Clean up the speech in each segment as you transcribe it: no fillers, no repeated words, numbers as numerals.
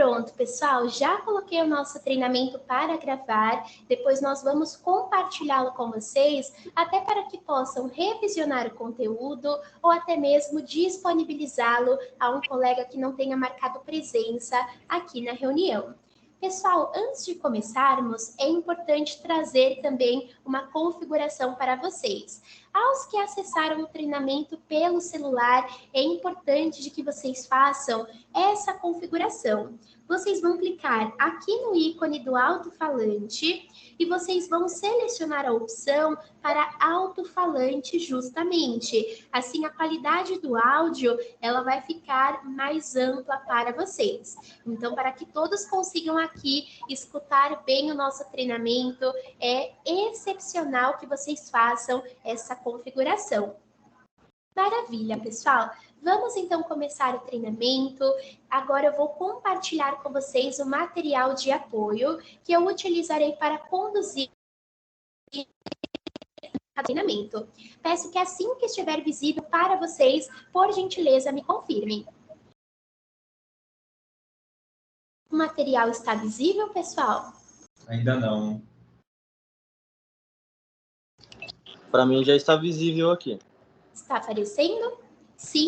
Pronto, pessoal, já coloquei o nosso treinamento para gravar, depois nós vamos compartilhá-lo com vocês, até para que possam revisionar o conteúdo ou até mesmo disponibilizá-lo a um colega que não tenha marcado presença aqui na reunião. Pessoal, antes de começarmos, é importante trazer também uma configuração para vocês. Aos que acessaram o treinamento pelo celular, é importante de que vocês façam essa configuração. Vocês vão clicar aqui no ícone do alto-falante e vocês vão selecionar a opção para alto-falante justamente. Assim, a qualidade do áudio ela vai ficar mais ampla para vocês. Então, para que todos consigam aqui escutar bem o nosso treinamento, é excepcional que vocês façam essa configuração. Maravilha, pessoal! Vamos então começar o treinamento. Agora eu vou compartilhar com vocês o material de apoio que eu utilizarei para conduzir o treinamento. Peço que assim que estiver visível para vocês, por gentileza, me confirmem. O material está visível, pessoal? Ainda não. Para mim já está visível aqui. Está aparecendo? Sim.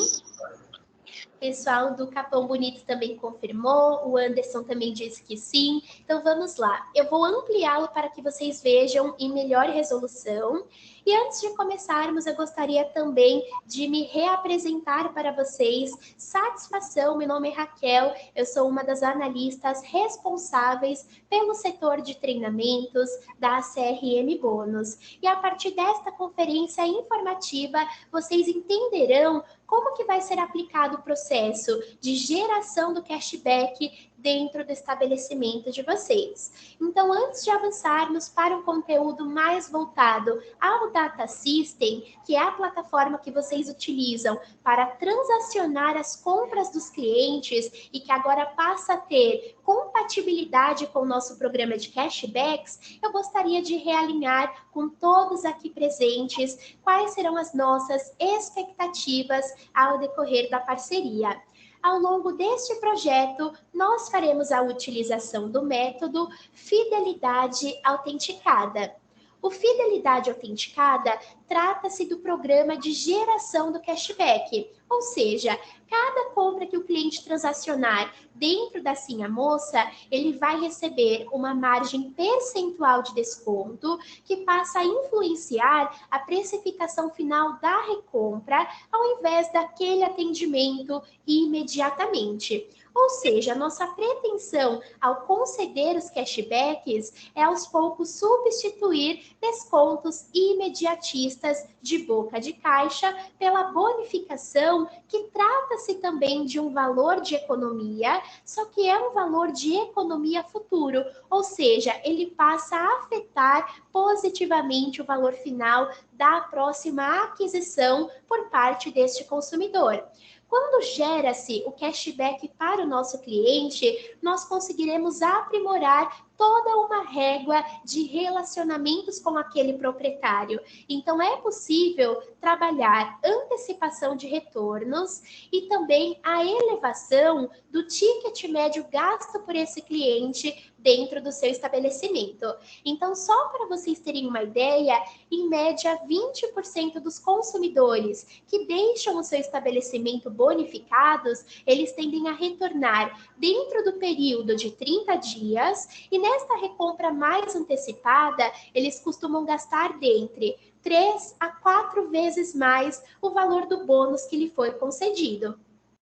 O pessoal do Capão Bonito também confirmou, o Anderson também disse que sim. Então vamos lá, eu vou ampliá-lo para que vocês vejam em melhor resolução. E antes de começarmos, eu gostaria também de me reapresentar para vocês. Satisfação, meu nome é Raquel, eu sou uma das analistas responsáveis pelo setor de treinamentos da CRM Bônus. E a partir desta conferência informativa, vocês entenderão como que vai ser aplicado o processo de geração do cashback dentro do estabelecimento de vocês. Então, antes de avançarmos para um conteúdo mais voltado ao Data System, que é a plataforma que vocês utilizam para transacionar as compras dos clientes e que agora passa a ter compatibilidade com o nosso programa de cashbacks, eu gostaria de realinhar com todos aqui presentes quais serão as nossas expectativas ao decorrer da parceria. Ao longo deste projeto, nós faremos a utilização do método Fidelidade Autenticada. O Fidelidade Autenticada trata-se do programa de geração do cashback, ou seja, cada compra que o cliente transacionar dentro da Sim a Moça, ele vai receber uma margem percentual de desconto que passa a influenciar a precificação final da recompra, ao invés daquele atendimento imediatamente. Ou seja, a nossa pretensão ao conceder os cashbacks é aos poucos substituir descontos imediatistas de boca de caixa pela bonificação, que trata-se também de um valor de economia, só que é um valor de economia futuro, ou seja, ele passa a afetar positivamente o valor final da próxima aquisição por parte deste consumidor. Quando gera-se o cashback para o nosso cliente, nós conseguiremos aprimorar toda uma régua de relacionamentos com aquele proprietário. Então, é possível trabalhar antecipação de retornos e também a elevação do ticket médio gasto por esse cliente dentro do seu estabelecimento. Então, só para vocês terem uma ideia, em média, 20% dos consumidores que deixam o seu estabelecimento bonificados, eles tendem a retornar dentro do período de 30 dias e nesta recompra mais antecipada, eles costumam gastar dentre 3 a 4 vezes mais o valor do bônus que lhe foi concedido.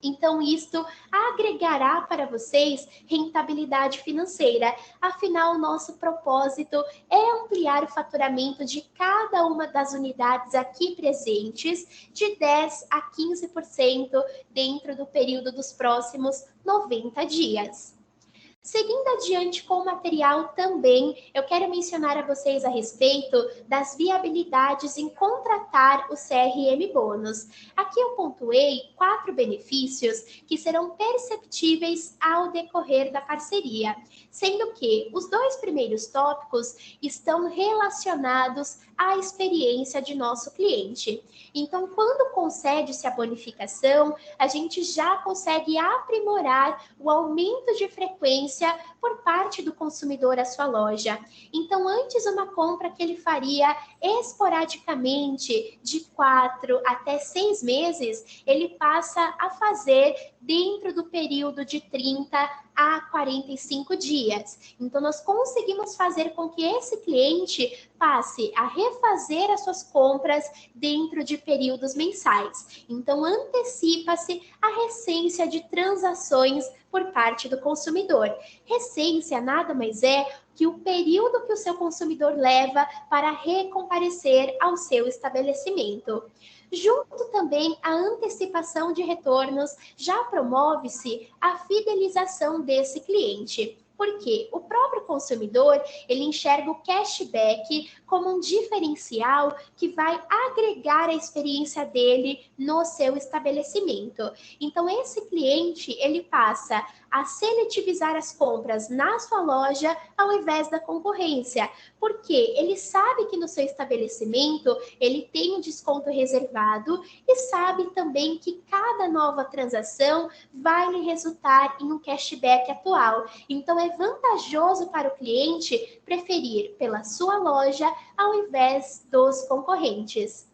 Então, isto agregará para vocês rentabilidade financeira. Afinal, o nosso propósito é ampliar o faturamento de cada uma das unidades aqui presentes de 10 a 15% dentro do período dos próximos 90 dias. Seguindo adiante com o material também, eu quero mencionar a vocês a respeito das viabilidades em contratar o CRM Bônus. Aqui eu pontuei 4 benefícios que serão perceptíveis ao decorrer da parceria, sendo que os 2 primeiros tópicos estão relacionados à experiência de nosso cliente. Então, quando concede-se a bonificação, a gente já consegue aprimorar o aumento de frequência por parte do consumidor à sua loja. Então, antes uma compra que ele faria esporadicamente de 4 até 6 meses, ele passa a fazer dentro do período de 30 a 45 dias. Então, nós conseguimos fazer com que esse cliente passe a refazer as suas compras dentro de períodos mensais. Então, antecipa-se a recência de transações por parte do consumidor. Recência nada mais é que o período que o seu consumidor leva para recomparecer ao seu estabelecimento. Junto também à antecipação de retornos, já promove-se a fidelização desse cliente. Porque o próprio consumidor, ele enxerga o cashback como um diferencial que vai agregar a experiência dele no seu estabelecimento. Então, esse cliente, ele passa a seletivizar as compras na sua loja ao invés da concorrência, porque ele sabe que no seu estabelecimento ele tem um desconto reservado e sabe também que cada nova transação vai lhe resultar em um cashback atual. Então, é vantajoso para o cliente preferir pela sua loja ao invés dos concorrentes.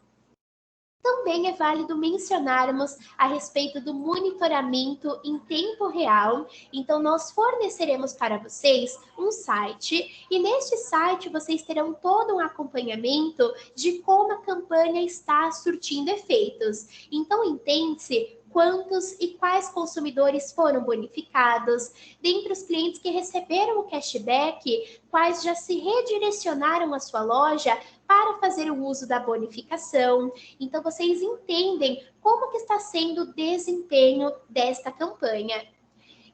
Também é válido mencionarmos a respeito do monitoramento em tempo real. Então, nós forneceremos para vocês um site e neste site vocês terão todo um acompanhamento de como a campanha está surtindo efeitos. Então, entende-se quantos e quais consumidores foram bonificados, dentre os clientes que receberam o cashback, quais já se redirecionaram à sua loja para fazer o uso da bonificação. Então, vocês entendem como que está sendo o desempenho desta campanha.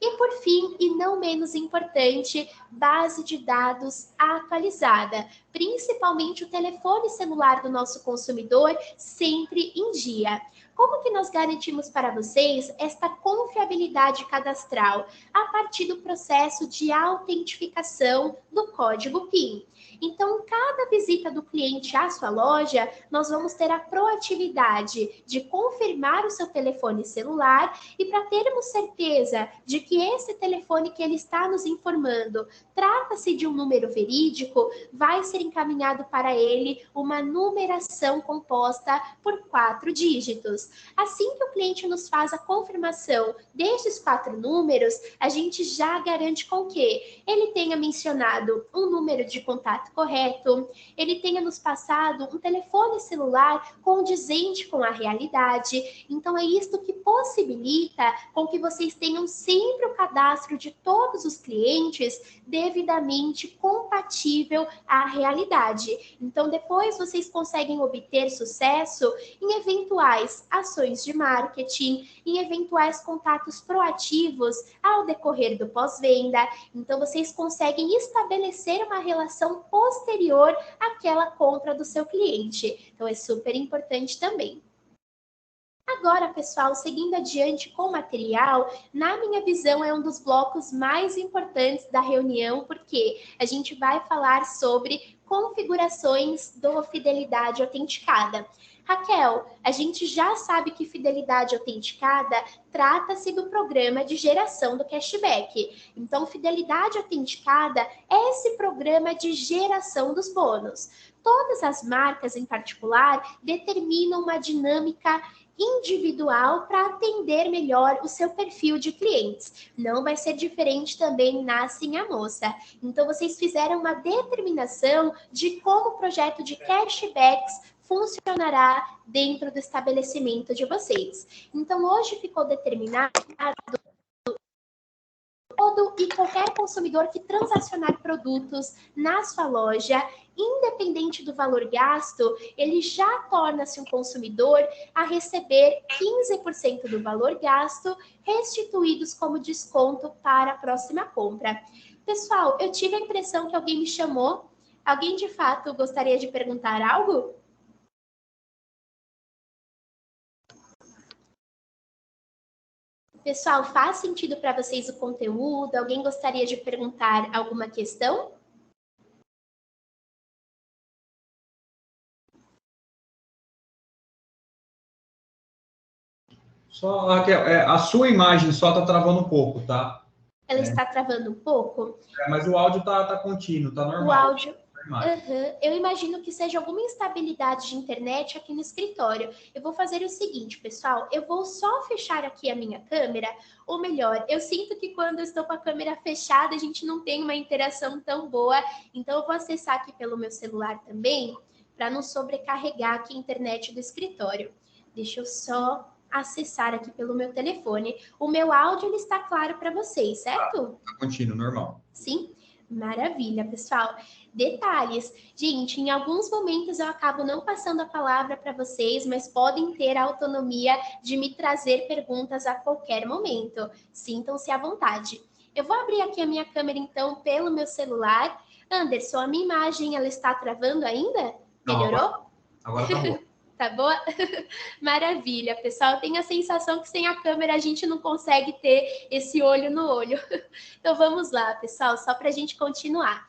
E por fim, e não menos importante, base de dados atualizada, principalmente o telefone celular do nosso consumidor sempre em dia. Como que nós garantimos para vocês esta confiabilidade cadastral? A partir do processo de autentificação do código PIN. Então, cada visita do cliente à sua loja, nós vamos ter a proatividade de confirmar o seu telefone celular e para termos certeza de que esse telefone que ele está nos informando trata-se de um número verídico, vai ser encaminhado para ele uma numeração composta por 4 dígitos. Assim que o cliente nos faz a confirmação destes 4 números, a gente já garante com que ele tenha mencionado um número de contato correto, ele tenha nos passado um telefone celular condizente com a realidade. Então, é isto que possibilita com que vocês tenham sempre o cadastro de todos os clientes devidamente compatível à realidade. Então, depois vocês conseguem obter sucesso em eventuais ações de marketing, em eventuais contatos proativos ao decorrer do pós-venda. Então, vocês conseguem estabelecer uma relação posterior àquela compra do seu cliente. Então, é super importante também. Agora, pessoal, seguindo adiante com o material, na minha visão é um dos blocos mais importantes da reunião, porque a gente vai falar sobre configurações do Fidelidade Autenticada. Raquel, a gente já sabe que Fidelidade Autenticada trata-se do programa de geração do cashback. Então, Fidelidade Autenticada é esse programa de geração dos bônus. Todas as marcas, em particular, determinam uma dinâmica individual para atender melhor o seu perfil de clientes. Não vai ser diferente também na Sim a Moça. Então, vocês fizeram uma determinação de como o projeto de cashbacks funcionará dentro do estabelecimento de vocês. Então, hoje ficou determinado todo e qualquer consumidor que transacionar produtos na sua loja, independente do valor gasto, ele já torna-se um consumidor a receber 15% do valor gasto restituídos como desconto para a próxima compra. Pessoal, eu tive a impressão que alguém me chamou. Alguém de fato gostaria de perguntar algo? Pessoal, faz sentido para vocês o conteúdo? Alguém gostaria de perguntar alguma questão? Só, Raquel, a sua imagem só está travando um pouco, tá? Ela está travando um pouco? Mas o áudio tá contínuo, tá normal. O áudio... Eu imagino que seja alguma instabilidade de internet aqui no escritório. Eu vou fazer o seguinte, pessoal. Eu vou só fechar aqui a minha câmera. Ou melhor, eu sinto que quando eu estou com a câmera fechada, a gente não tem uma interação tão boa. Então, eu vou acessar aqui pelo meu celular também, para não sobrecarregar aqui a internet do escritório. Deixa eu só acessar aqui pelo meu telefone. O meu áudio ele está claro para vocês, certo? Tá contínuo, normal. Sim? Maravilha, pessoal. Detalhes. Gente, em alguns momentos eu acabo não passando a palavra para vocês, mas podem ter a autonomia de me trazer perguntas a qualquer momento. Sintam-se à vontade. Eu vou abrir aqui a minha câmera, então, pelo meu celular. Anderson, a minha imagem, ela está travando ainda? Melhorou? Agora tá bom. Tá boa? Maravilha, pessoal. Eu tenho a sensação que sem a câmera a gente não consegue ter esse olho no olho. Então vamos lá, pessoal, só para a gente continuar.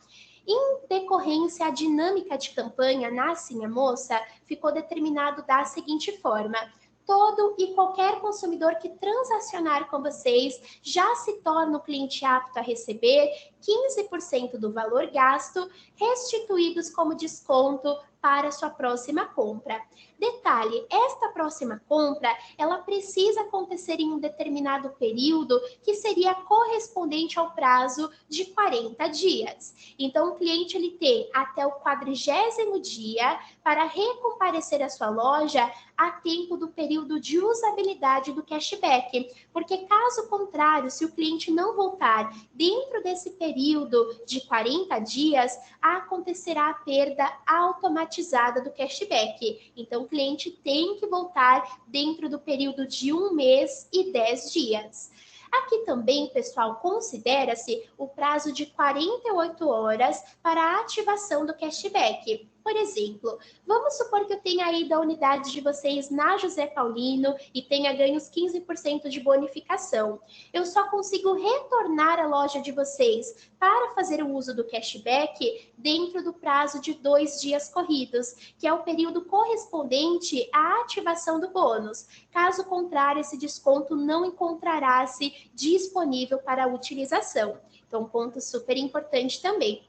Em decorrência, a dinâmica de campanha na Sim a Moça ficou determinado da seguinte forma: todo e qualquer consumidor que transacionar com vocês já se torna o cliente apto a receber 15% do valor gasto restituídos como desconto para sua próxima compra. Detalhe, esta próxima compra, ela precisa acontecer em um determinado período que seria correspondente ao prazo de 40 dias. Então, o cliente ele tem até o 40º dia para recomparecer à sua loja a tempo do período de usabilidade do cashback, porque caso contrário, se o cliente não voltar dentro desse período de 40 dias, acontecerá a perda automatizada do cashback. Então, o cliente tem que voltar dentro do período de 1 mês e 10 dias. Aqui também, pessoal, considera-se o prazo de 48 horas para a ativação do cashback. Por exemplo, vamos supor que eu tenha aí da unidade de vocês na José Paulino e tenha ganhos 15% de bonificação. Eu só consigo retornar à loja de vocês para fazer o uso do cashback dentro do prazo de 2 dias corridos, que é o período correspondente à ativação do bônus. Caso contrário, esse desconto não encontrará-se disponível para a utilização. Então, ponto super importante também.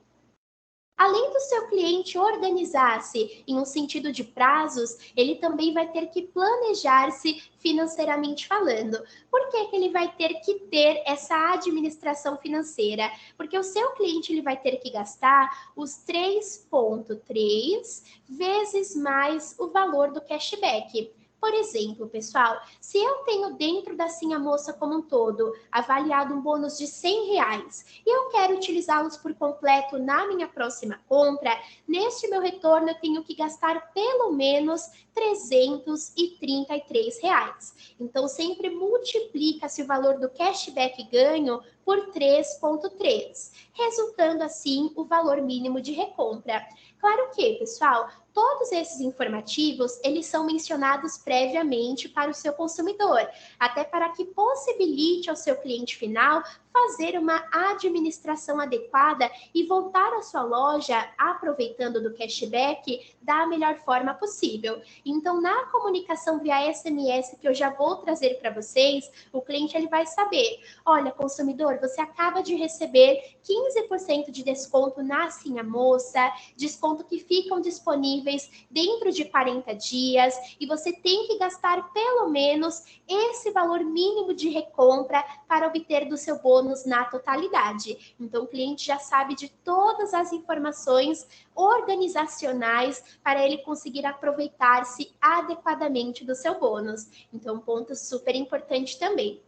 Além do seu cliente organizar-se em um sentido de prazos, ele também vai ter que planejar-se financeiramente falando. Por que que ele vai ter que ter essa administração financeira? Porque o seu cliente ele vai ter que gastar os 3,3 vezes mais o valor do cashback. Por exemplo, pessoal, se eu tenho dentro da Sim a Moça como um todo avaliado um bônus de R$100 e eu quero utilizá-los por completo na minha próxima compra, neste meu retorno eu tenho que gastar pelo menos R$333. Então, sempre multiplica-se o valor do cashback ganho por 3,3, resultando assim o valor mínimo de recompra. Claro que, pessoal, todos esses informativos, eles são mencionados previamente para o seu consumidor, até para que possibilite ao seu cliente final fazer uma administração adequada e voltar à sua loja aproveitando do cashback da melhor forma possível. Então, na comunicação via SMS que eu já vou trazer para vocês, o cliente ele vai saber: olha, consumidor, você acaba de receber 15% de desconto na Sim a Moça, desconto que ficam disponíveis dentro de 40 dias, e você tem que gastar pelo menos esse valor mínimo de recompra para obter do seu bônus na totalidade. Então, o cliente já sabe de todas as informações organizacionais para ele conseguir aproveitar-se adequadamente do seu bônus. Então, um ponto super importante também.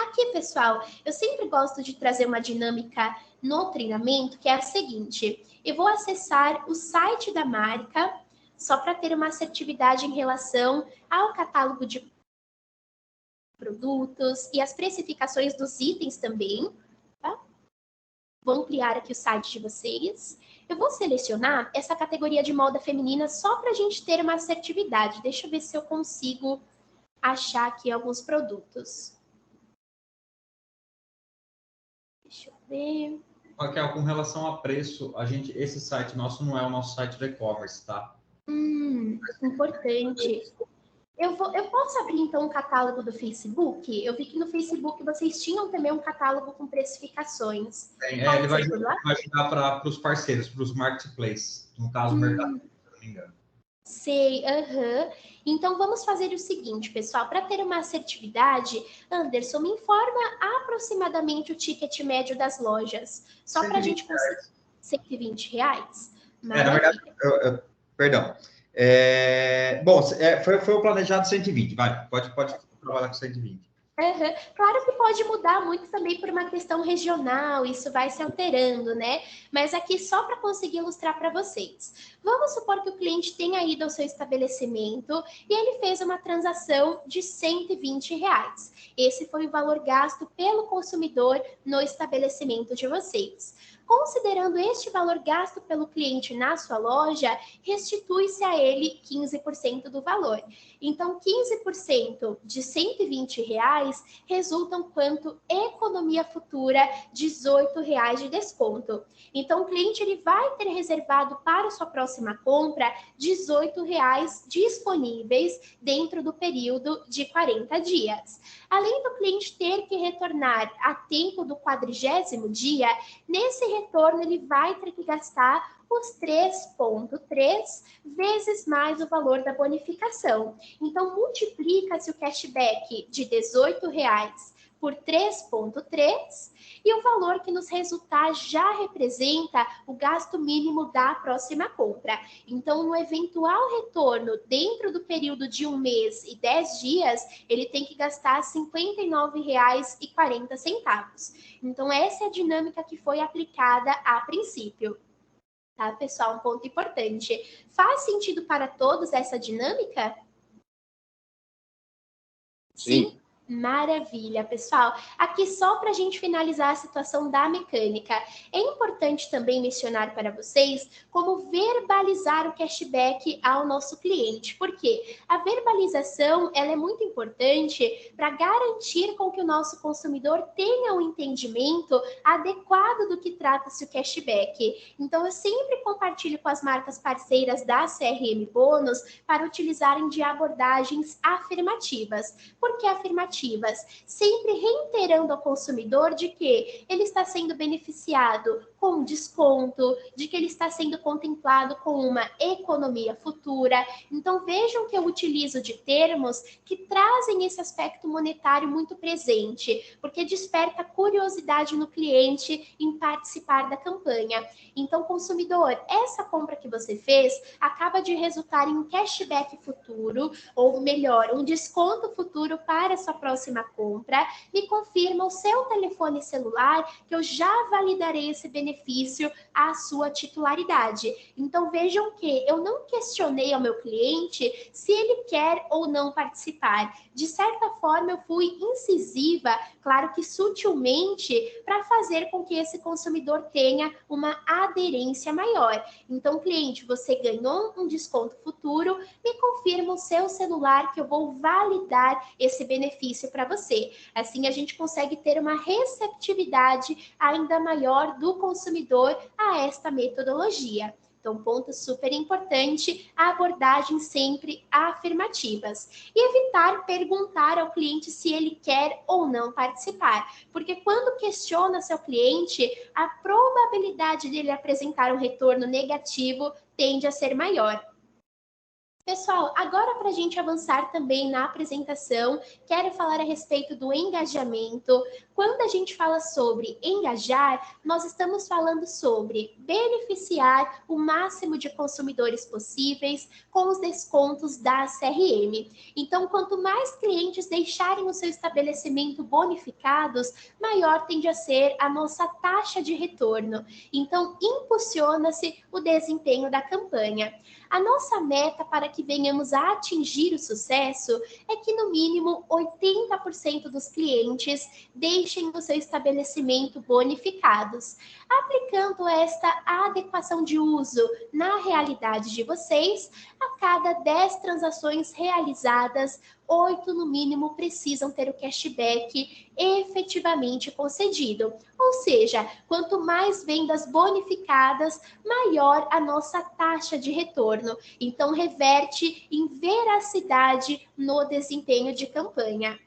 Aqui, pessoal, eu sempre gosto de trazer uma dinâmica no treinamento, que é a seguinte: eu vou acessar o site da marca, só para ter uma assertividade em relação ao catálogo de produtos e as precificações dos itens também, tá? Vou ampliar aqui o site de vocês. Eu vou selecionar essa categoria de moda feminina só para a gente ter uma assertividade. Deixa eu ver se eu consigo achar aqui alguns produtos. Deixa eu ver. Raquel, com relação a preço, esse site nosso não é o nosso site de e-commerce, tá? Importante. Eu posso abrir, então, um catálogo do Facebook? Eu vi que no Facebook vocês tinham também um catálogo com precificações. Ele vai ajudar para os parceiros, para os marketplaces. No caso, o Mercado, se não me engano. Sei, Então, vamos fazer o seguinte, pessoal. Para ter uma assertividade, Anderson, me informa aproximadamente o ticket médio das lojas. Só para a gente conseguir. R$120? Na verdade, perdão. Bom, foi o planejado 120, vai, pode trabalhar com 120. Claro que pode mudar muito também por uma questão regional, isso vai se alterando, né? Mas aqui só para conseguir ilustrar para vocês. Vamos supor que o cliente tenha ido ao seu estabelecimento e ele fez uma transação de R$120. Esse foi o valor gasto pelo consumidor no estabelecimento de vocês. Considerando este valor gasto pelo cliente na sua loja, restitui-se a ele 15% do valor. Então, 15% de R$120 resultam quanto economia futura R$18 de desconto. Então, o cliente ele vai ter reservado para sua próxima compra R$18 disponíveis dentro do período de 40 dias. Além do cliente ter que retornar a tempo do 40º dia, nesse retorno ele vai ter que gastar os 3,3 vezes mais o valor da bonificação. Então, multiplica-se o cashback de R$18 por 3,3 e o valor que nos resultar já representa o gasto mínimo da próxima compra. Então, no eventual retorno dentro do período de 1 mês e 10 dias, ele tem que gastar R$59,40. Então, essa é a dinâmica que foi aplicada a princípio. Tá, pessoal? Um ponto importante. Faz sentido para todos essa dinâmica? Sim? Maravilha, pessoal. Aqui só para a gente finalizar a situação da mecânica. É importante também mencionar para vocês como verbalizar o cashback ao nosso cliente. Por quê? A verbalização ela é muito importante para garantir com que o nosso consumidor tenha um entendimento adequado do que trata-se o cashback. Então, eu sempre compartilho com as marcas parceiras da CRM Bônus para utilizarem de abordagens afirmativas. Por que afirmativas? Sempre reiterando ao consumidor de que ele está sendo beneficiado com desconto, de que ele está sendo contemplado com uma economia futura. Então, vejam que eu utilizo de termos que trazem esse aspecto monetário muito presente, porque desperta curiosidade no cliente em participar da campanha. Então, consumidor, essa compra que você fez acaba de resultar em um cashback futuro, ou melhor, um desconto futuro para a sua próxima compra. Me confirma o seu telefone celular que eu já validarei esse benefício à sua titularidade. Então, vejam que eu não questionei ao meu cliente se ele quer ou não participar. De certa forma, eu fui incisiva, claro que sutilmente, para fazer com que esse consumidor tenha uma aderência maior. Então, cliente, você ganhou um desconto futuro, me confirma o seu celular que eu vou validar esse benefício para você. Assim, a gente consegue ter uma receptividade ainda maior do consumidor a esta metodologia. Então, ponto super importante, a abordagem sempre afirmativas. E evitar perguntar ao cliente se ele quer ou não participar. Porque quando questiona seu cliente, a probabilidade dele apresentar um retorno negativo tende a ser maior. Pessoal, agora para a gente avançar também na apresentação, quero falar a respeito do engajamento. Quando a gente fala sobre engajar, nós estamos falando sobre beneficiar o máximo de consumidores possíveis com os descontos da CRM. Então, quanto mais clientes deixarem o seu estabelecimento bonificados, maior tende a ser a nossa taxa de retorno. Então, impulsiona-se o desempenho da campanha. A nossa meta para que venhamos a atingir o sucesso é que, no mínimo, 80% dos clientes deixem o seu estabelecimento bonificados. Aplicando esta adequação de uso na realidade de vocês, a cada 10 transações realizadas, 8 no mínimo precisam ter o cashback efetivamente concedido. Ou seja, quanto mais vendas bonificadas, maior a nossa taxa de retorno. Então, reverte em veracidade no desempenho de campanha.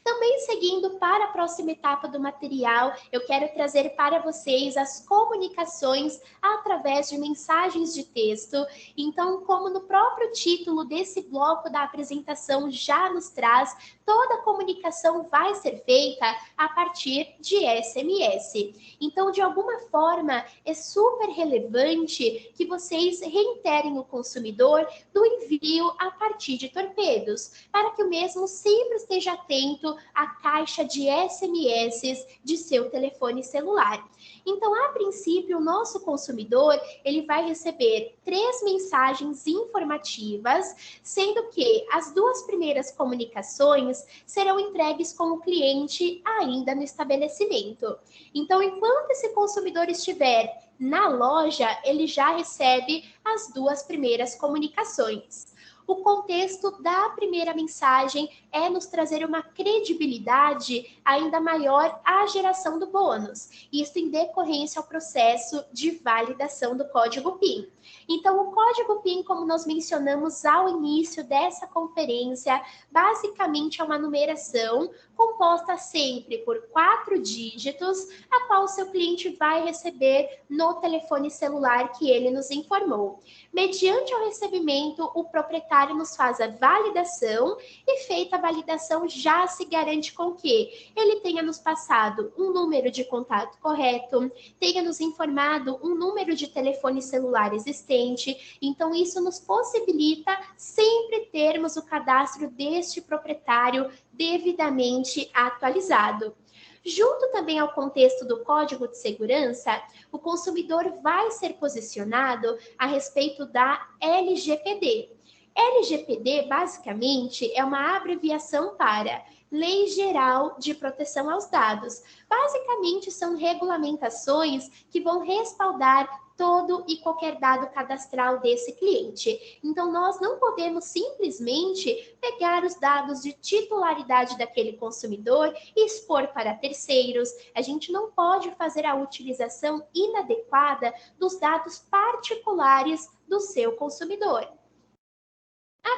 Também seguindo para a próxima etapa do material, eu quero trazer para vocês as comunicações através de mensagens de texto. Então, como no próprio título desse bloco da apresentação já nos traz, toda a comunicação vai ser feita a partir de SMS. Então, de alguma forma, é super relevante que vocês reiterem o consumidor do envio a partir de torpedos, para que o mesmo sempre esteja atento à caixa de SMS de seu telefone celular. Então, a princípio, o nosso consumidor ele vai receber 3 mensagens informativas, sendo que as 2 primeiras comunicações serão entregues com o cliente ainda no estabelecimento. Então, enquanto esse consumidor estiver na loja, ele já recebe as 2 primeiras comunicações. O contexto da primeira mensagem é nos trazer uma credibilidade ainda maior à geração do bônus, isso em decorrência ao processo de validação do código PIN. Então, o código PIN, como nós mencionamos ao início dessa conferência, basicamente é uma numeração composta sempre por 4 dígitos, a qual o seu cliente vai receber no telefone celular que ele nos informou. Mediante o recebimento, o proprietário nos faz a validação e, feita a validação, já se garante com que ele tenha nos passado um número de contato correto, tenha nos informado um número de telefone celular existente. Então, isso nos possibilita sempre termos o cadastro deste proprietário devidamente atualizado. Junto também ao contexto do código de segurança, o consumidor vai ser posicionado a respeito da LGPD. LGPD, basicamente, é uma abreviação para Lei Geral de Proteção aos Dados. Basicamente, são regulamentações que vão respaldar todo e qualquer dado cadastral desse cliente. Então, nós não podemos simplesmente pegar os dados de titularidade daquele consumidor e expor para terceiros. A gente não pode fazer a utilização inadequada dos dados particulares do seu consumidor.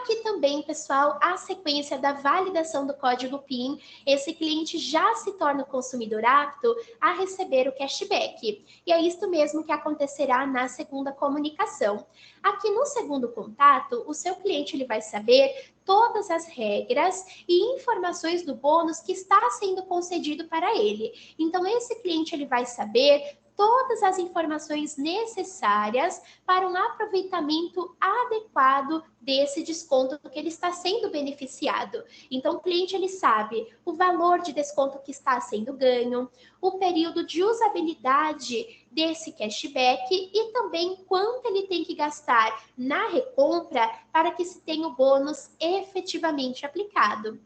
Aqui também, pessoal, a sequência da validação do código PIN, esse cliente já se torna o consumidor apto a receber o cashback. E é isto mesmo que acontecerá na segunda comunicação. Aqui no segundo contato, o seu cliente ele vai saber todas as regras e informações do bônus que está sendo concedido para ele. Então, esse cliente ele vai saber todas as informações necessárias para um aproveitamento adequado desse desconto que ele está sendo beneficiado. Então, o cliente ele sabe o valor de desconto que está sendo ganho, o período de usabilidade desse cashback e também quanto ele tem que gastar na recompra para que se tenha o bônus efetivamente aplicado.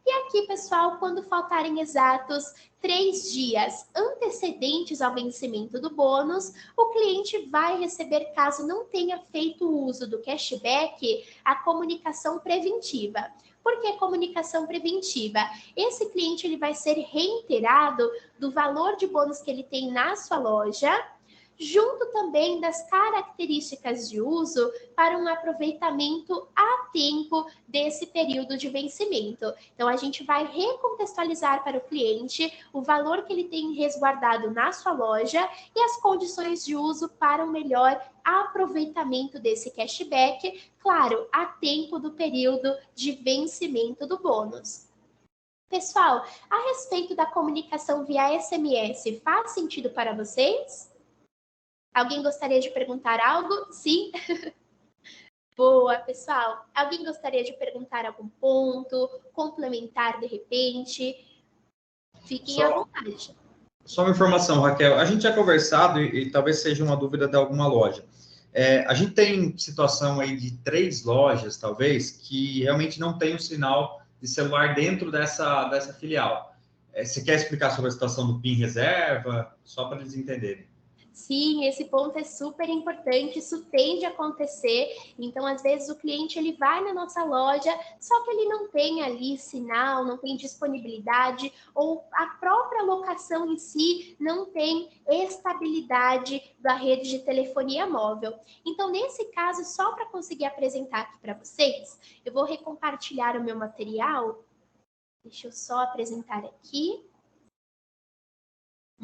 E aqui, pessoal, quando faltarem exatos 3 dias antecedentes ao vencimento do bônus, o cliente vai receber, caso não tenha feito uso do cashback, a comunicação preventiva. Por que comunicação preventiva? Esse cliente ele vai ser reiterado do valor de bônus que ele tem na sua loja, junto também das características de uso para um aproveitamento a tempo desse período de vencimento. Então, a gente vai recontextualizar para o cliente o valor que ele tem resguardado na sua loja e as condições de uso para um melhor aproveitamento desse cashback, claro, a tempo do período de vencimento do bônus. Pessoal, a respeito da comunicação via SMS, faz sentido para vocês? Alguém gostaria de perguntar algo? Sim? Boa, pessoal. Alguém gostaria de perguntar algum ponto, complementar de repente? Fiquem à vontade. Só uma informação, Raquel. A gente tinha conversado, e talvez seja uma dúvida de alguma loja. A gente tem situação aí de 3 lojas, talvez, que realmente não tem o sinal de celular dentro dessa filial. Você quer explicar sobre a situação do PIN reserva? Só para eles entenderem. Sim, esse ponto é super importante, isso tende a acontecer. Então, às vezes, o cliente ele vai na nossa loja, só que ele não tem ali sinal, não tem disponibilidade, ou a própria locação em si não tem estabilidade da rede de telefonia móvel. Então, nesse caso, só para conseguir apresentar aqui para vocês, eu vou recompartilhar o meu material. Deixa eu só apresentar aqui.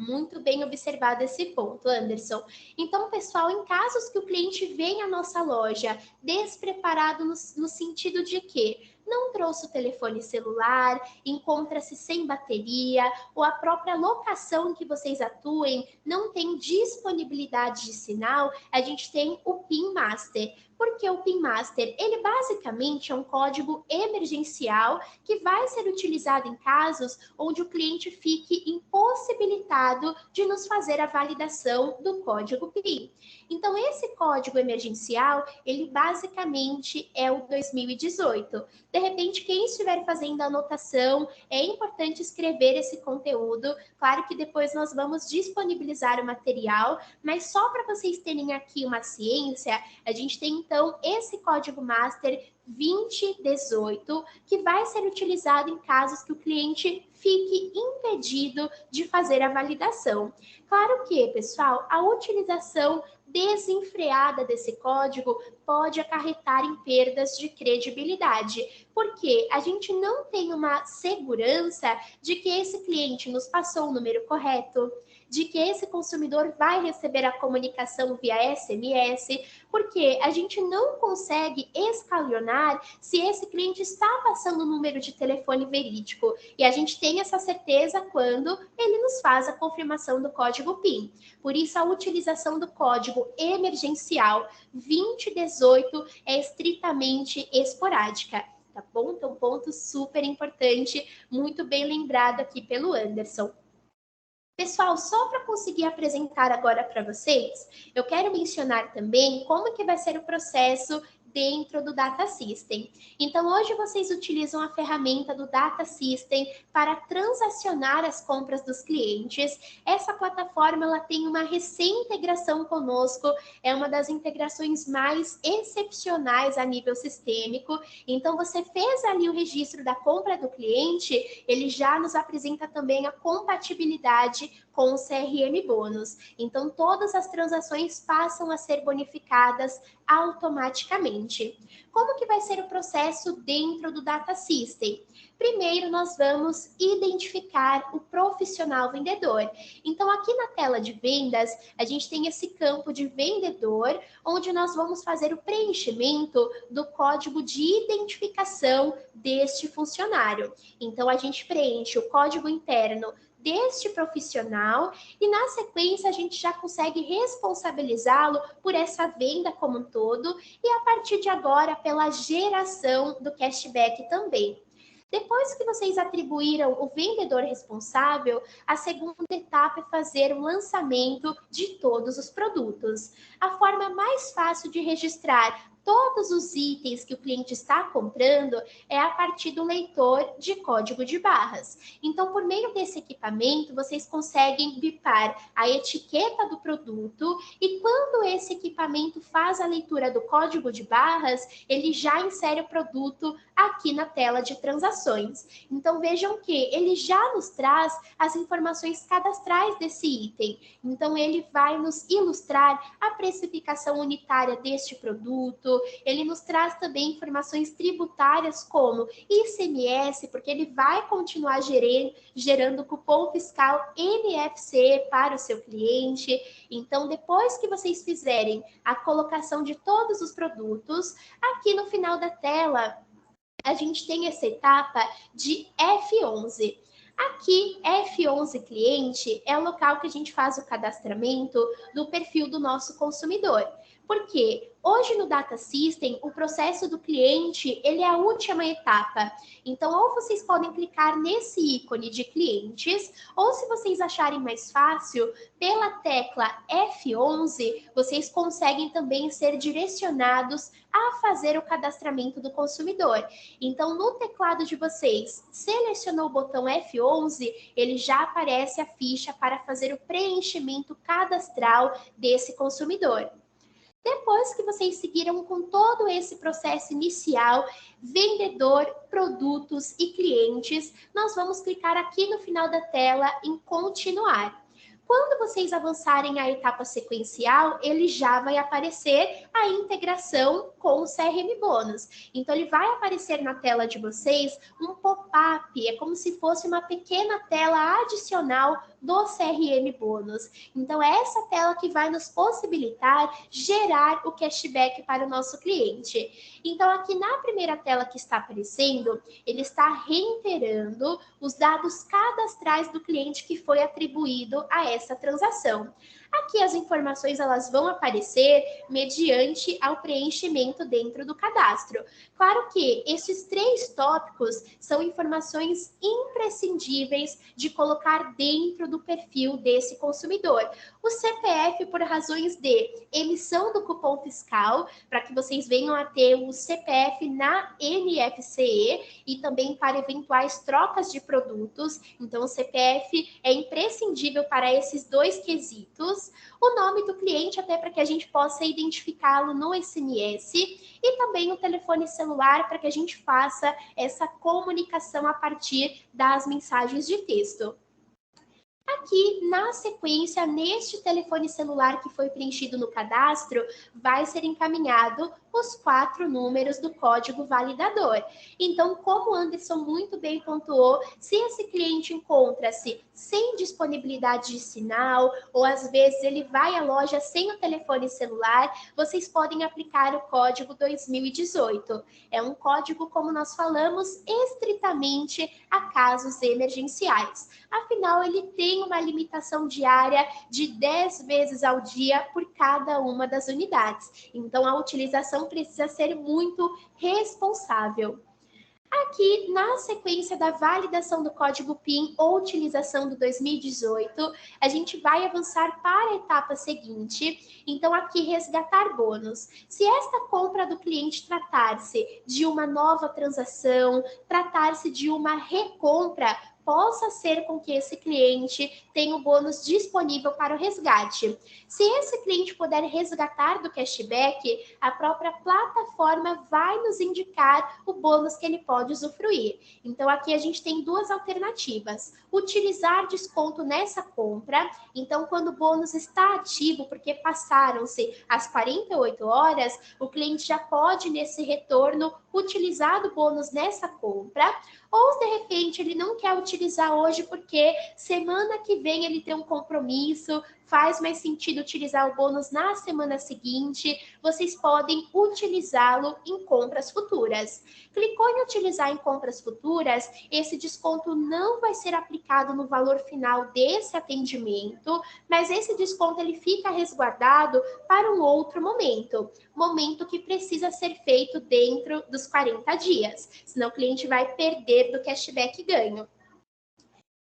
Muito bem observado esse ponto, Anderson. Então, pessoal, em casos que o cliente vem à nossa loja despreparado no sentido de que não trouxe o telefone celular, encontra-se sem bateria, ou a própria locação em que vocês atuem não tem disponibilidade de sinal, a gente tem o PIN Master. Porque o PIN Master, ele basicamente é um código emergencial que vai ser utilizado em casos onde o cliente fique impossibilitado de nos fazer a validação do código PIN. Então, esse código emergencial, ele basicamente é o 2018. De repente, quem estiver fazendo a anotação, é importante escrever esse conteúdo. Claro que depois nós vamos disponibilizar o material, mas só para vocês terem aqui uma ciência, a gente tem então esse código master 2018, que vai ser utilizado em casos que o cliente fique impedido de fazer a validação. Claro que, pessoal, a utilização desenfreada desse código pode acarretar em perdas de credibilidade, porque a gente não tem uma segurança de que esse cliente nos passou o número correto, de que esse consumidor vai receber a comunicação via SMS, porque a gente não consegue escalonar se esse cliente está passando o número de telefone verídico. E a gente tem essa certeza quando ele nos faz a confirmação do código PIN. Por isso, a utilização do código emergencial 2018 é estritamente esporádica. Tá bom? Então, ponto super importante, muito bem lembrado aqui pelo Anderson. Pessoal, só para conseguir apresentar agora para vocês, eu quero mencionar também como que vai ser o processo dentro do Data System. Então, hoje vocês utilizam a ferramenta do Data System para transacionar as compras dos clientes. Essa plataforma ela tem uma recém-integração conosco, é uma das integrações mais excepcionais a nível sistêmico. Então, você fez ali o registro da compra do cliente, ele já nos apresenta também a compatibilidade com o CRM Bônus. Então, todas as transações passam a ser bonificadas automaticamente. Como que vai ser o processo dentro do Data System? Primeiro, nós vamos identificar o profissional vendedor. Então, aqui na tela de vendas, a gente tem esse campo de vendedor, onde nós vamos fazer o preenchimento do código de identificação deste funcionário. Então, a gente preenche o código interno deste profissional e na sequência a gente já consegue responsabilizá-lo por essa venda como um todo e a partir de agora pela geração do cashback também. Depois que vocês atribuíram o vendedor responsável, a segunda etapa é fazer o lançamento de todos os produtos. A forma mais fácil de registrar todos os itens que o cliente está comprando é a partir do leitor de código de barras. Então, por meio desse equipamento, vocês conseguem bipar a etiqueta do produto e quando esse equipamento faz a leitura do código de barras, ele já insere o produto aqui na tela de transações. Então, vejam que ele já nos traz as informações cadastrais desse item. Então, ele vai nos ilustrar a precificação unitária deste produto, ele nos traz também informações tributárias como ICMS, porque ele vai continuar gerando cupom fiscal NFC para o seu cliente. Então, depois que vocês fizerem a colocação de todos os produtos, aqui no final da tela, a gente tem essa etapa de F11. Aqui, F11 cliente é o local que a gente faz o cadastramento do perfil do nosso consumidor. Porque hoje no Data System, o processo do cliente, ele é a última etapa. Então, ou vocês podem clicar nesse ícone de clientes, ou se vocês acharem mais fácil, pela tecla F11, vocês conseguem também ser direcionados a fazer o cadastramento do consumidor. Então, no teclado de vocês, selecionou o botão F11, ele já aparece a ficha para fazer o preenchimento cadastral desse consumidor. Depois que vocês seguiram com todo esse processo inicial, vendedor, produtos e clientes, nós vamos clicar aqui no final da tela em continuar. Quando vocês avançarem à etapa sequencial, ele já vai aparecer a integração com o CRM Bônus. Então, ele vai aparecer na tela de vocês um pop-up, é como se fosse uma pequena tela adicional do CRM Bônus. Então, é essa tela que vai nos possibilitar gerar o cashback para o nosso cliente. Então, aqui na primeira tela que está aparecendo, ele está reiterando os dados cadastrais do cliente que foi atribuído a essa transação. Aqui as informações elas vão aparecer mediante ao preenchimento dentro do cadastro. Claro que esses 3 tópicos são informações imprescindíveis de colocar dentro do perfil desse consumidor. O CPF por razões de emissão do cupom fiscal, para que vocês venham a ter o CPF na NFCE e também para eventuais trocas de produtos. Então, o CPF é imprescindível para esses 2 quesitos. O nome do cliente, até para que a gente possa identificá-lo no SMS, e também o telefone celular para que a gente faça essa comunicação a partir das mensagens de texto. Aqui, na sequência, neste telefone celular que foi preenchido no cadastro, vai ser encaminhado os 4 números do código validador. Então, como o Anderson muito bem pontuou, se esse cliente encontra-se sem disponibilidade de sinal, ou às vezes ele vai à loja sem o telefone celular, vocês podem aplicar o código 2018. É um código, como nós falamos, estritamente a casos emergenciais. Afinal, ele tem uma limitação diária de 10 vezes ao dia por cada uma das unidades. Então, a utilização precisa ser muito responsável. Aqui, na sequência da validação do código PIN ou utilização do 2018, a gente vai avançar para a etapa seguinte. Então, aqui, resgatar bônus. Se esta compra do cliente tratar-se de uma nova transação, tratar-se de uma recompra, possa ser com que esse cliente tenha o bônus disponível para o resgate. Se esse cliente puder resgatar do cashback, a própria plataforma vai nos indicar o bônus que ele pode usufruir. Então, aqui a gente tem 2 alternativas. Utilizar desconto nessa compra. Então, quando o bônus está ativo, porque passaram-se as 48 horas, o cliente já pode, nesse retorno, utilizar o bônus nessa compra. Ou, de repente, ele não quer utilizar hoje porque semana que vem ele tem um compromisso, faz mais sentido utilizar o bônus na semana seguinte, vocês podem utilizá-lo em compras futuras. Clicou em utilizar em compras futuras, esse desconto não vai ser aplicado no valor final desse atendimento, mas esse desconto ele fica resguardado para um outro momento que precisa ser feito dentro dos 40 dias, senão o cliente vai perder do cashback ganho.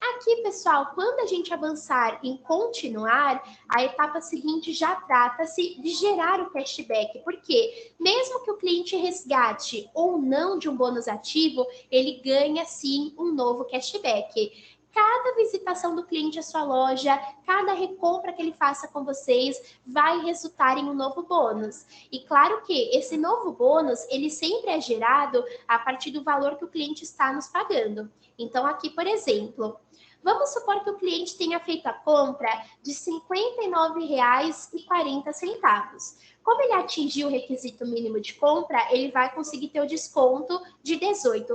Aqui, pessoal, quando a gente avançar em continuar, a etapa seguinte já trata-se de gerar o cashback, porque mesmo que o cliente resgate ou não de um bônus ativo, ele ganha sim um novo cashback. Cada visitação do cliente à sua loja, cada recompra que ele faça com vocês vai resultar em um novo bônus. E claro que esse novo bônus, ele sempre é gerado a partir do valor que o cliente está nos pagando. Então aqui, por exemplo, vamos supor que o cliente tenha feito a compra de R$ 59,40. Como ele atingiu o requisito mínimo de compra, ele vai conseguir ter o desconto de R$ 18.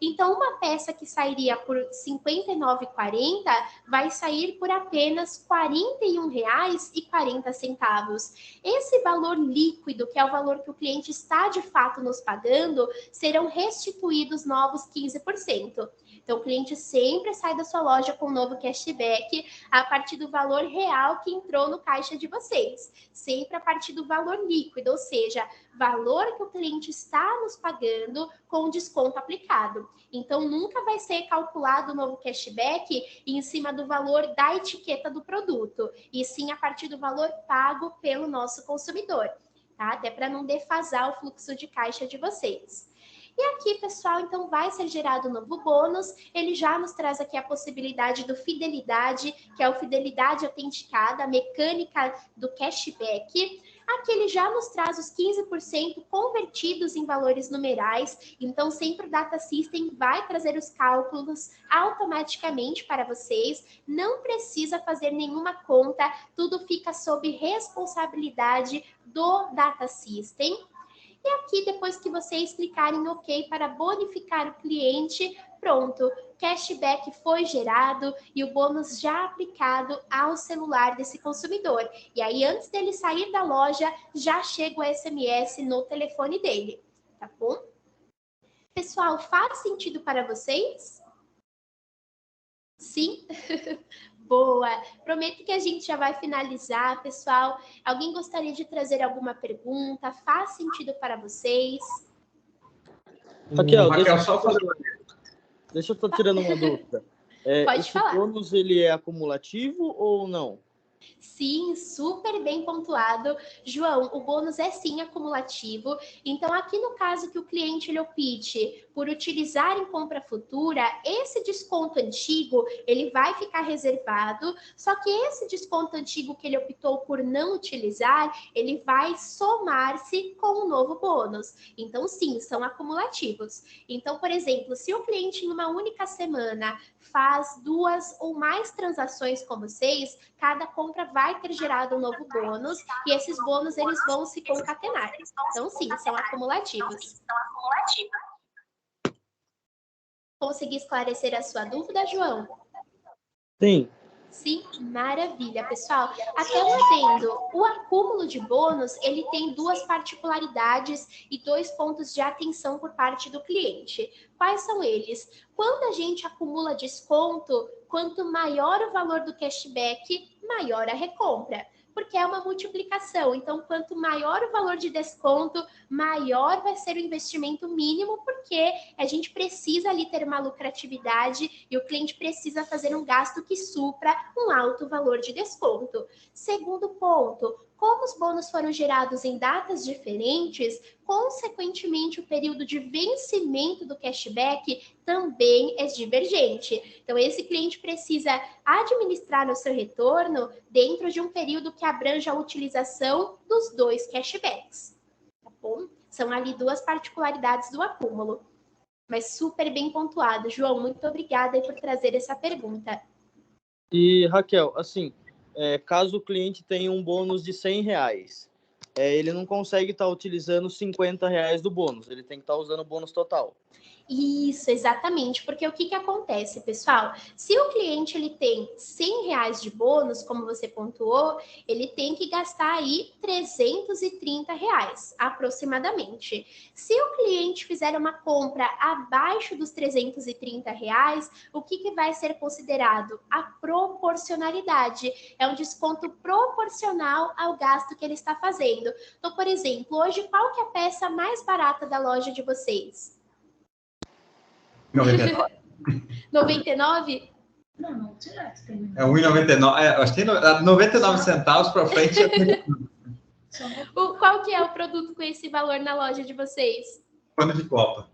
Então, uma peça que sairia por R$ 59,40 vai sair por apenas R$ 41,40. Esse valor líquido, que é o valor que o cliente está de fato nos pagando, serão restituídos novos 15%. Então, o cliente sempre sai da sua loja com um novo cashback a partir do valor real que entrou no caixa de vocês. Sempre a partir do valor líquido, ou seja, valor que o cliente está nos pagando com desconto aplicado. Então, nunca vai ser calculado o novo cashback em cima do valor da etiqueta do produto, e sim a partir do valor pago pelo nosso consumidor, tá? Até para não defasar o fluxo de caixa de vocês. E aqui, pessoal, então vai ser gerado um novo bônus. Ele já nos traz aqui a possibilidade do Fidelidade, que é o Fidelidade Autenticada, a mecânica do cashback. Aqui ele já nos traz os 15% convertidos em valores numerais. Então, sempre o Data System vai trazer os cálculos automaticamente para vocês. Não precisa fazer nenhuma conta, tudo fica sob responsabilidade do Data System. E aqui, depois que vocês clicarem OK para bonificar o cliente, pronto, cashback foi gerado e o bônus já aplicado ao celular desse consumidor. E aí, antes dele sair da loja, já chega o SMS no telefone dele, tá bom? Pessoal, faz sentido para vocês? Sim? Boa! Prometo que a gente já vai finalizar, pessoal. Alguém gostaria de trazer alguma pergunta? Faz sentido para vocês? Raquel, deixa eu estar tirando uma dúvida. Pode falar. Esse bônus, ele é acumulativo ou não? Sim, super bem pontuado. João, o bônus é sim acumulativo. Então, aqui no caso que o cliente ele opte por utilizar em compra futura, esse desconto antigo, ele vai ficar reservado, só que esse desconto antigo que ele optou por não utilizar, ele vai somar-se com um novo bônus. Então, sim, são acumulativos. Então, por exemplo, se o cliente em uma única semana faz 2 ou mais transações com vocês, cada compra vai ter gerado um novo bônus e esses bônus eles vão se concatenar. Então, sim, são acumulativos. Consegui esclarecer a sua dúvida, João? Sim. Sim, maravilha, pessoal. Até um adendo, o acúmulo de bônus, ele tem 2 particularidades e 2 pontos de atenção por parte do cliente. Quais são eles? Quando a gente acumula desconto, quanto maior o valor do cashback, maior a recompra, porque é uma multiplicação. Então, quanto maior o valor de desconto, maior vai ser o investimento mínimo, porque a gente precisa ali ter uma lucratividade e o cliente precisa fazer um gasto que supra um alto valor de desconto. Segundo ponto, como os bônus foram gerados em datas diferentes, consequentemente o período de vencimento do cashback também é divergente. Então, esse cliente precisa administrar o seu retorno dentro de um período que abranja a utilização dos 2 cashbacks. Tá bom? São ali 2 particularidades do acúmulo. Mas super bem pontuado. João, muito obrigada por trazer essa pergunta. E, Raquel, assim, caso o cliente tenha um bônus de R$100, ele não consegue estar utilizando R$50 do bônus, ele tem que estar usando o bônus total. Isso, exatamente, porque o que acontece, pessoal? Se o cliente ele tem R$100 de bônus, como você pontuou, ele tem que gastar aí R$330 aproximadamente. Se o cliente fizer uma compra abaixo dos R$330, o que vai ser considerado? A proporcionalidade. É um desconto proporcional ao gasto que ele está fazendo. Então, por exemplo, hoje qual que é a peça mais barata da loja de vocês? 99. 99? Não, direto tem. É 1,99. Acho que tem 99 centavos para frente. Qual que é o produto com esse valor na loja de vocês? Pano de copa.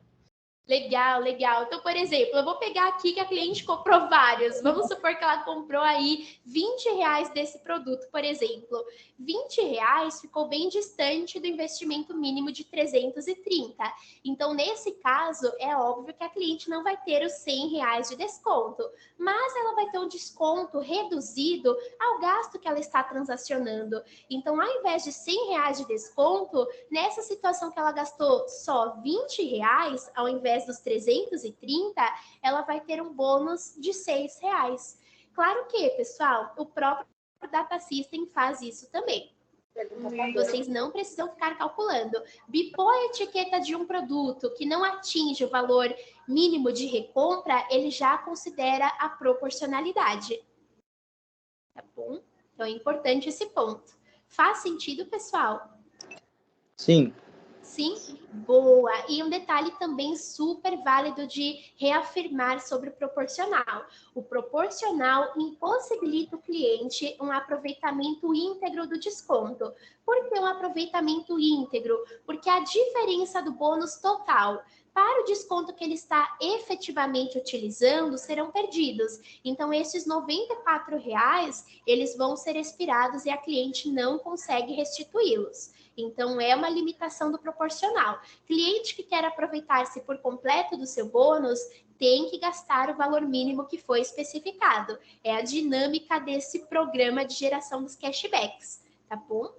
Legal, legal. Então, por exemplo, eu vou pegar aqui que a cliente comprou vários. Vamos supor que ela comprou aí R$20 desse produto, por exemplo. R$20 ficou bem distante do investimento mínimo de 330. Então, nesse caso, é óbvio que a cliente não vai ter os R$100 de desconto, mas ela vai ter um desconto reduzido ao gasto que ela está transacionando. Então, ao invés de R$100 de desconto, nessa situação que ela gastou só R$20, ao invés dos 330, ela vai ter um bônus de R$6. Claro que, pessoal, o próprio Data System faz isso também. Vocês não precisam ficar calculando. Bipou a etiqueta de um produto que não atinge o valor mínimo de recompra, ele já considera a proporcionalidade. Tá bom? Então é importante esse ponto. Faz sentido, pessoal? Sim. Sim? Boa! E um detalhe também super válido de reafirmar sobre o proporcional. O proporcional impossibilita o cliente um aproveitamento íntegro do desconto. Por que um aproveitamento íntegro? Porque a diferença do bônus total para o desconto que ele está efetivamente utilizando serão perdidos. Então, esses R$94, eles vão ser expirados e a cliente não consegue restituí-los. Então, é uma limitação do proporcional. Cliente que quer aproveitar-se por completo do seu bônus tem que gastar o valor mínimo que foi especificado. É a dinâmica desse programa de geração dos cashbacks, tá bom?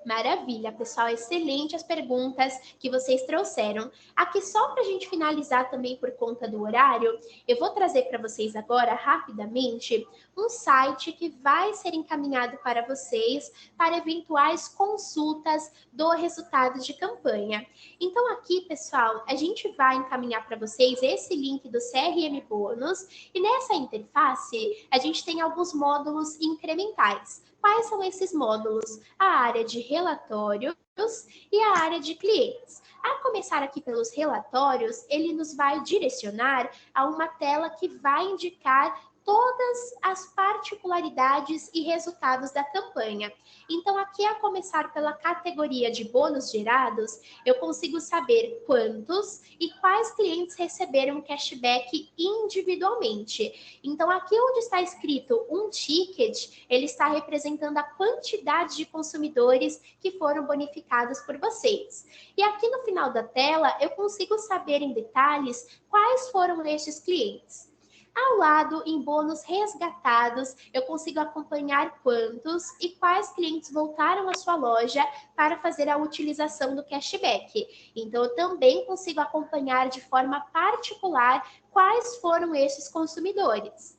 Maravilha, pessoal, excelente as perguntas que vocês trouxeram. Aqui, só para a gente finalizar também por conta do horário, eu vou trazer para vocês agora, rapidamente, um site que vai ser encaminhado para vocês para eventuais consultas do resultado de campanha. Então, aqui, pessoal, a gente vai encaminhar para vocês esse link do CRM Bônus e nessa interface a gente tem alguns módulos incrementais. Quais são esses módulos? A área de relatórios e a área de clientes. A começar aqui pelos relatórios, ele nos vai direcionar a uma tela que vai indicar todas as particularidades e resultados da campanha. Então, aqui a começar pela categoria de bônus gerados, eu consigo saber quantos e quais clientes receberam cashback individualmente. Então, aqui onde está escrito um ticket, ele está representando a quantidade de consumidores que foram bonificados por vocês. E aqui no final da tela, eu consigo saber em detalhes quais foram estes clientes. Ao lado, em bônus resgatados, eu consigo acompanhar quantos e quais clientes voltaram à sua loja para fazer a utilização do cashback. Então, eu também consigo acompanhar de forma particular quais foram esses consumidores.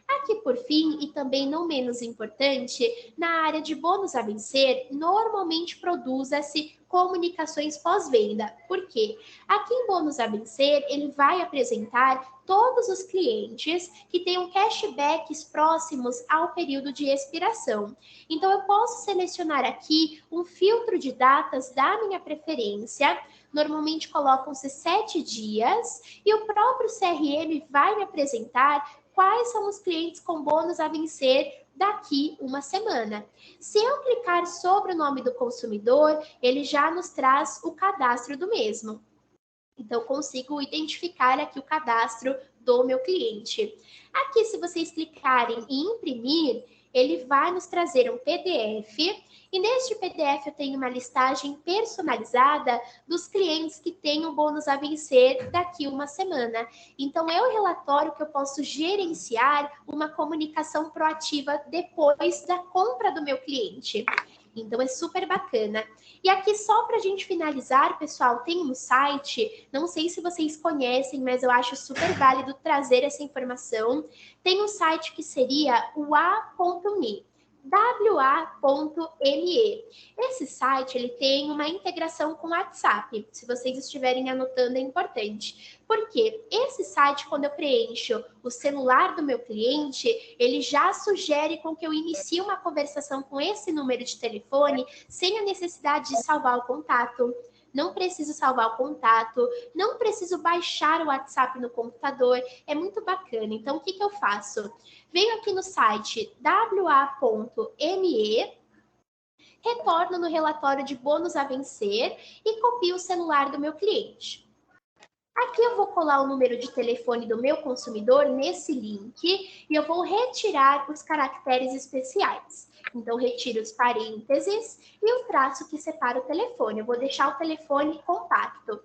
Aqui, por fim, e também não menos importante, na área de bônus a vencer, normalmente produza-se comunicações pós-venda. Por quê? Aqui em bônus a vencer, ele vai apresentar todos os clientes que tenham cashbacks próximos ao período de expiração. Então, eu posso selecionar aqui um filtro de datas da minha preferência. Normalmente colocam-se 7 dias e o próprio CRM vai me apresentar quais são os clientes com bônus a vencer daqui uma semana. Se eu clicar sobre o nome do consumidor, ele já nos traz o cadastro do mesmo. Então, consigo identificar aqui o cadastro do meu cliente. Aqui, se vocês clicarem em imprimir, ele vai nos trazer um PDF. E neste PDF eu tenho uma listagem personalizada dos clientes que têm o bônus a vencer daqui uma semana. Então, é o relatório que eu posso gerenciar uma comunicação proativa depois da compra do meu cliente. Então, é super bacana. E aqui, só para a gente finalizar, pessoal, tem um site, não sei se vocês conhecem, mas eu acho super válido trazer essa informação. Tem um site que seria o A.me. WA.me. Esse site ele tem uma integração com o WhatsApp. Se vocês estiverem anotando, é importante. Porque esse site, quando eu preencho o celular do meu cliente, ele já sugere com que eu inicie uma conversação com esse número de telefone sem a necessidade de salvar o contato. não preciso salvar o contato, não preciso baixar o WhatsApp no computador, é muito bacana. Então, o que eu faço? Venho aqui no site wa.me, retorno no relatório de bônus a vencer e copio o celular do meu cliente. Aqui eu vou colar o número de telefone do meu consumidor nesse link e eu vou retirar os caracteres especiais. Então, retiro os parênteses e o traço que separa o telefone. Eu vou deixar o telefone compacto.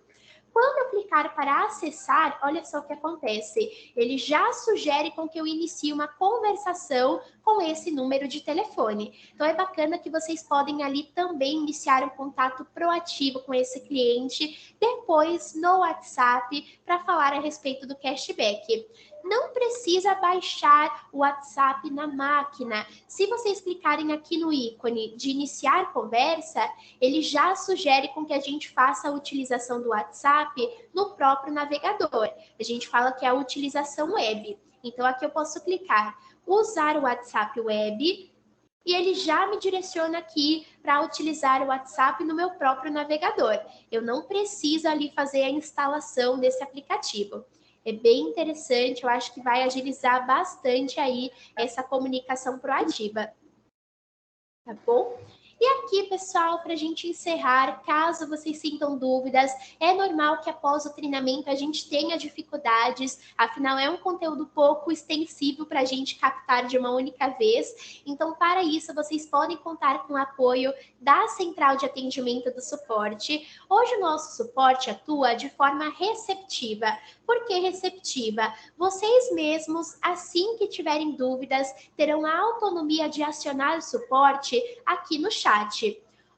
Quando eu clicar para acessar, olha só o que acontece. Ele já sugere com que eu inicie uma conversação com esse número de telefone. Então, é bacana que vocês podem ali também iniciar um contato proativo com esse cliente, depois no WhatsApp, para falar a respeito do cashback. Não precisa baixar o WhatsApp na máquina. Se vocês clicarem aqui no ícone de iniciar conversa, ele já sugere com que a gente faça a utilização do WhatsApp no próprio navegador. A gente fala que é a utilização web. Então, aqui eu posso clicar usar o WhatsApp web e ele já me direciona aqui para utilizar o WhatsApp no meu próprio navegador. Eu não preciso ali fazer a instalação desse aplicativo. É bem interessante, eu acho que vai agilizar bastante aí essa comunicação proativa. Tá bom? E aqui, pessoal, para a gente encerrar, caso vocês sintam dúvidas, é normal que após o treinamento a gente tenha dificuldades, afinal é um conteúdo pouco extensivo para a gente captar de uma única vez. Então, para isso, vocês podem contar com o apoio da Central de Atendimento do Suporte. Hoje o nosso suporte atua de forma receptiva. Por que receptiva? Vocês mesmos, assim que tiverem dúvidas, terão a autonomia de acionar o suporte aqui no chat.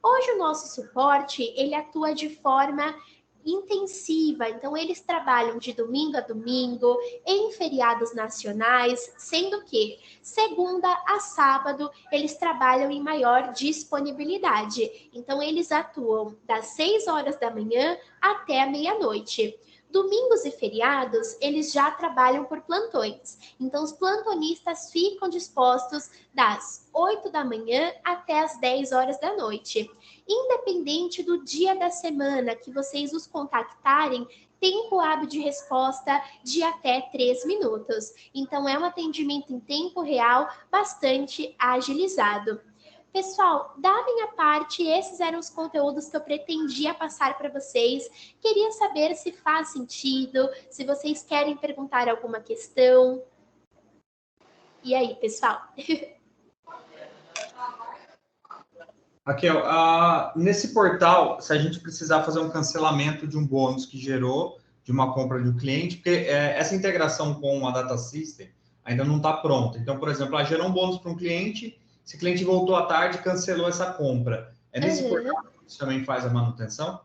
Hoje o nosso suporte, ele atua de forma intensiva, então eles trabalham de domingo a domingo, em feriados nacionais, sendo que segunda a sábado eles trabalham em maior disponibilidade. Então eles atuam das 6 horas da manhã até a meia-noite. Domingos e feriados, eles já trabalham por plantões. Então, os plantonistas ficam dispostos das 8 da manhã até as 10 horas da noite. Independente do dia da semana que vocês os contactarem, tempo hábil de resposta de até 3 minutos. Então, é um atendimento em tempo real bastante agilizado. Pessoal, da minha parte, esses eram os conteúdos que eu pretendia passar para vocês. Queria saber se faz sentido, se vocês querem perguntar alguma questão. E aí, pessoal? Raquel, nesse portal, se a gente precisar fazer um cancelamento de um bônus que gerou de uma compra de um cliente, porque essa integração com a Data System ainda não está pronta. Então, por exemplo, gerou um bônus para um cliente, esse cliente voltou à tarde e cancelou essa compra. É nesse portal que você também faz a manutenção?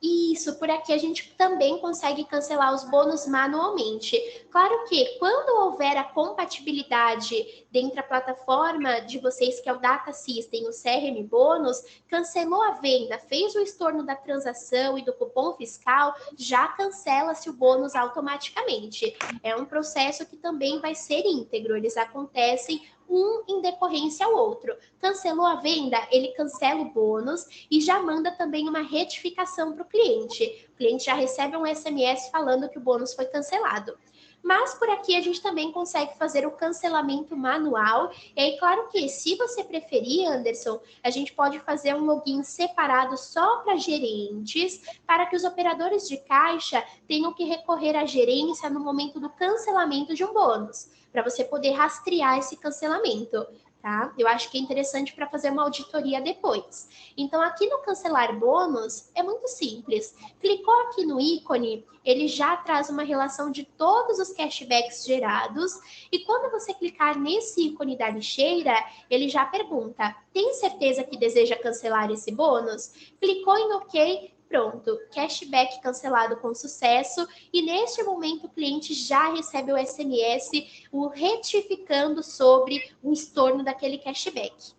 Isso, por aqui a gente também consegue cancelar os bônus manualmente. Claro que quando houver a compatibilidade dentro da plataforma de vocês, que é o Data System, o CRM Bônus, cancelou a venda, fez o estorno da transação e do cupom fiscal, já cancela-se o bônus automaticamente. É um processo que também vai ser íntegro, eles acontecem um em decorrência ao outro. Cancelou a venda, ele cancela o bônus e já manda também uma retificação para o cliente. O cliente já recebe um SMS falando que o bônus foi cancelado. Mas por aqui a gente também consegue fazer o cancelamento manual. E aí, claro que se você preferir, Anderson, a gente pode fazer um login separado só para gerentes, para que os operadores de caixa tenham que recorrer à gerência no momento do cancelamento de um bônus, para você poder rastrear esse cancelamento, tá? Eu acho que é interessante para fazer uma auditoria depois. Então, aqui no cancelar bônus, é muito simples. Clicou aqui no ícone, ele já traz uma relação de todos os cashbacks gerados, e quando você clicar nesse ícone da lixeira, ele já pergunta, tem certeza que deseja cancelar esse bônus? Clicou em OK, pronto, cashback cancelado com sucesso, e neste momento o cliente já recebe o SMS, o retificando sobre o estorno daquele cashback.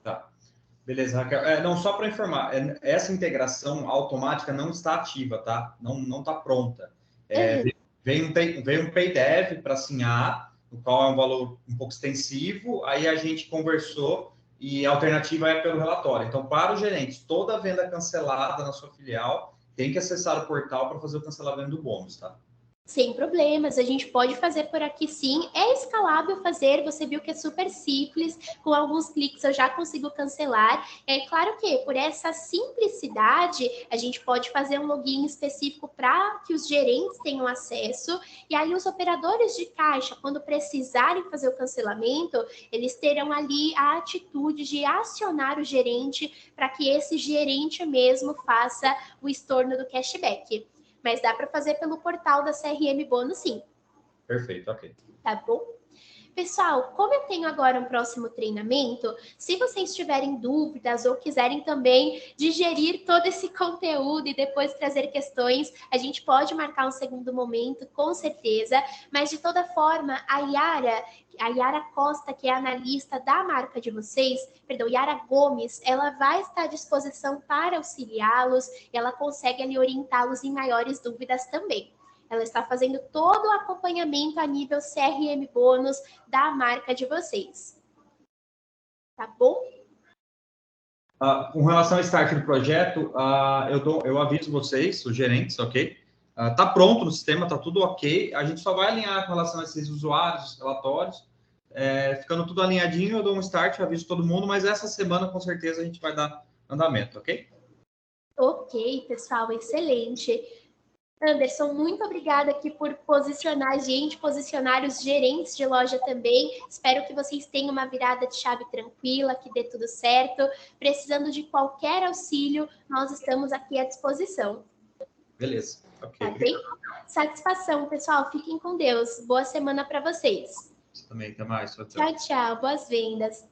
Tá, beleza, Raquel. Não, só para informar, essa integração automática não está ativa, tá? Não está pronta. Vem um PayDev para assinar, o qual é um valor um pouco extensivo, aí a gente conversou e a alternativa é pelo relatório. Então, para o gerente, toda venda cancelada na sua filial tem que acessar o portal para fazer o cancelamento do bônus, tá? Sem problemas, a gente pode fazer por aqui sim. É escalável fazer, você viu que é super simples, com alguns cliques eu já consigo cancelar. É claro que por essa simplicidade, a gente pode fazer um login específico para que os gerentes tenham acesso, e aí os operadores de caixa, quando precisarem fazer o cancelamento, eles terão ali a atitude de acionar o gerente para que esse gerente mesmo faça o estorno do cashback. Mas dá para fazer pelo portal da CRM Bônus, sim. Perfeito, ok. Tá bom? Pessoal, como eu tenho agora um próximo treinamento, se vocês tiverem dúvidas ou quiserem também digerir todo esse conteúdo e depois trazer questões, a gente pode marcar um segundo momento, com certeza. Mas, de toda forma, a Yara Costa, que é analista da marca de vocês, Yara Gomes, ela vai estar à disposição para auxiliá-los e ela consegue ali orientá-los em maiores dúvidas também. Ela está fazendo todo o acompanhamento a nível CRM Bônus da marca de vocês. Tá bom? Com relação ao start do projeto, eu aviso vocês, os gerentes, ok? Tá pronto no sistema, tá tudo ok. A gente só vai alinhar com relação a esses usuários, os relatórios. Ficando tudo alinhadinho, eu dou um start, aviso todo mundo, mas essa semana, com certeza, a gente vai dar andamento, ok? Ok, pessoal, excelente. Anderson, muito obrigada aqui por posicionar a gente, posicionar os gerentes de loja também. Espero que vocês tenham uma virada de chave tranquila, que dê tudo certo. Precisando de qualquer auxílio, nós estamos aqui à disposição. Beleza, ok. Tá bem? Satisfação, pessoal. Fiquem com Deus. Boa semana para vocês. Você também, até mais. Tchau, tchau. Boas vendas.